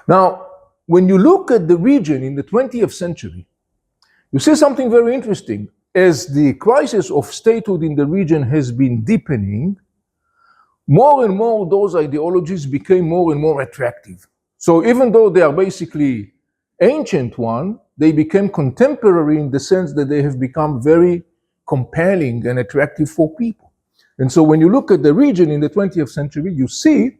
Now, when you look at the region in the 20th century, you see something very interesting. As the crisis of statehood in the region has been deepening, more and more those ideologies became more and more attractive. So even though they are basically ancient one, they became contemporary in the sense that they have become very compelling and attractive for people. And so when you look at the region in the 20th century, you see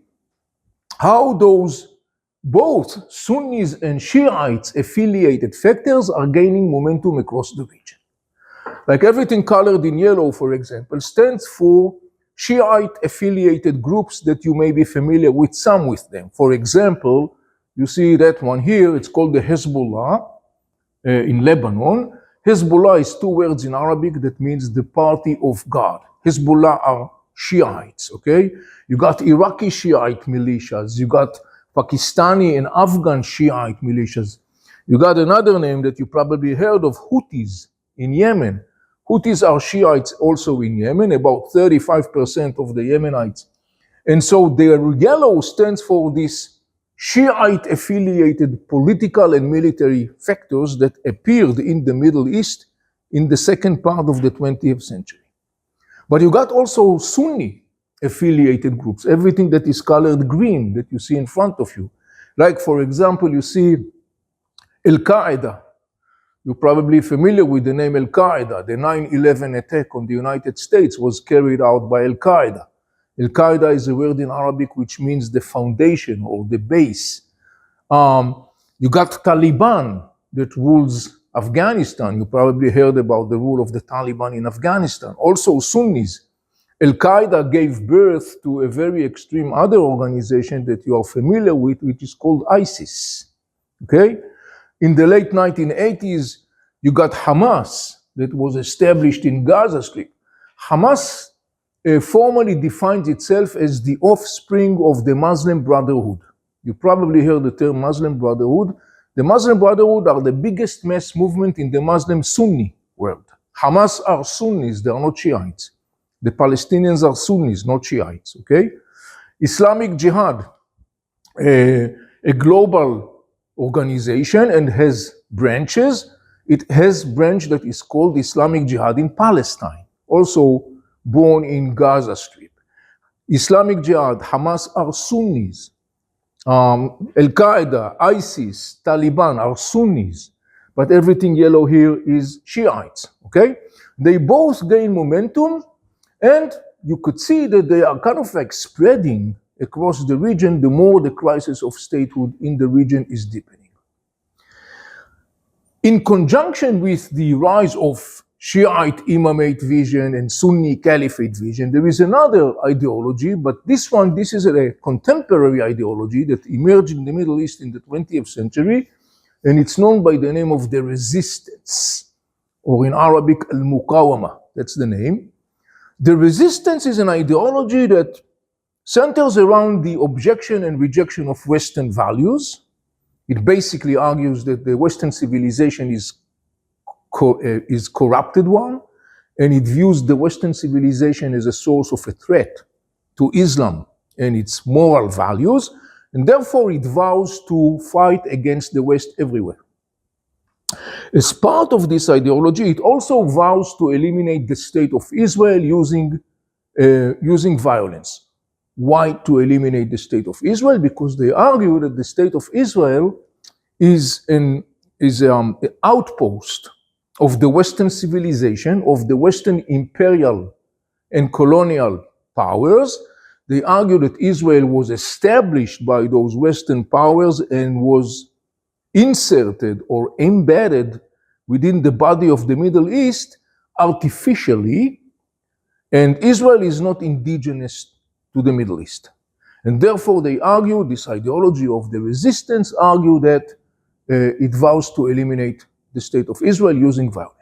how those both Sunnis and Shiites affiliated factors are gaining momentum across the region. Like everything colored in yellow, for example, stands for Shiite affiliated groups that you may be familiar with, some with them. For example, you see that one here, it's called the Hezbollah in Lebanon. Hezbollah is two words in Arabic that means the party of God. Hezbollah are Shiites, okay? You got Iraqi Shiite militias, you got Pakistani and Afghan Shiite militias. You got another name that you probably heard of, Houthis in Yemen. Houthis are Shiites also in Yemen, about 35% of the Yemenites. And so the yellow stands for this Shiite affiliated political and military factors that appeared in the Middle East in the second part of the 20th century. But you got also Sunni affiliated groups, everything that is colored green that you see in front of you. Like, for example, you see Al-Qaeda. You're probably familiar with the name Al-Qaeda. The 9/11 attack on the United States was carried out by Al-Qaeda. Al-Qaeda is a word in Arabic which means the foundation or the base. You got Taliban that rules Afghanistan. You probably heard about the rule of the Taliban in Afghanistan. Also Sunnis. Al-Qaeda gave birth to a very extreme other organization that you are familiar with, which is called ISIS. Okay? In the late 1980s, you got Hamas that was established in Gaza Strip. Hamas formally defines itself as the offspring of the Muslim Brotherhood. You probably heard the term Muslim Brotherhood. The Muslim Brotherhood are the biggest mass movement in the Muslim Sunni world. Hamas are Sunnis, they are not Shiites. The Palestinians are Sunnis, not Shiites, okay? Islamic Jihad, a global organization and has branches. It has a branch that is called Islamic Jihad in Palestine, also born in Gaza Strip. Islamic Jihad, Hamas are Sunnis. Al-Qaeda, ISIS, Taliban are Sunnis. But everything yellow here is Shiites, okay? They both gain momentum, and you could see that they are kind of like spreading across the region the more the crisis of statehood in the region is deepening. In conjunction with the rise of Shiite imamate vision and Sunni caliphate vision, there is another ideology, but this is a contemporary ideology that emerged in the Middle East in the 20th century, and it's known by the name of the resistance, or in Arabic, al-Muqawama, that's the name. The resistance is an ideology that centers around the objection and rejection of Western values. It basically argues that the Western civilization is corrupted one, and it views the Western civilization as a source of a threat to Islam and its moral values, and therefore it vows to fight against the West everywhere. As part of this ideology, it also vows to eliminate the state of Israel using violence. Why to eliminate the state of Israel? Because they argue that the state of Israel is an outpost of the Western civilization, of the Western imperial and colonial powers. They argue that Israel was established by those Western powers and was inserted or embedded within the body of the Middle East artificially, and Israel is not indigenous to the Middle East. And therefore they argue, this ideology of the resistance argue that it vows to eliminate the state of Israel using violence.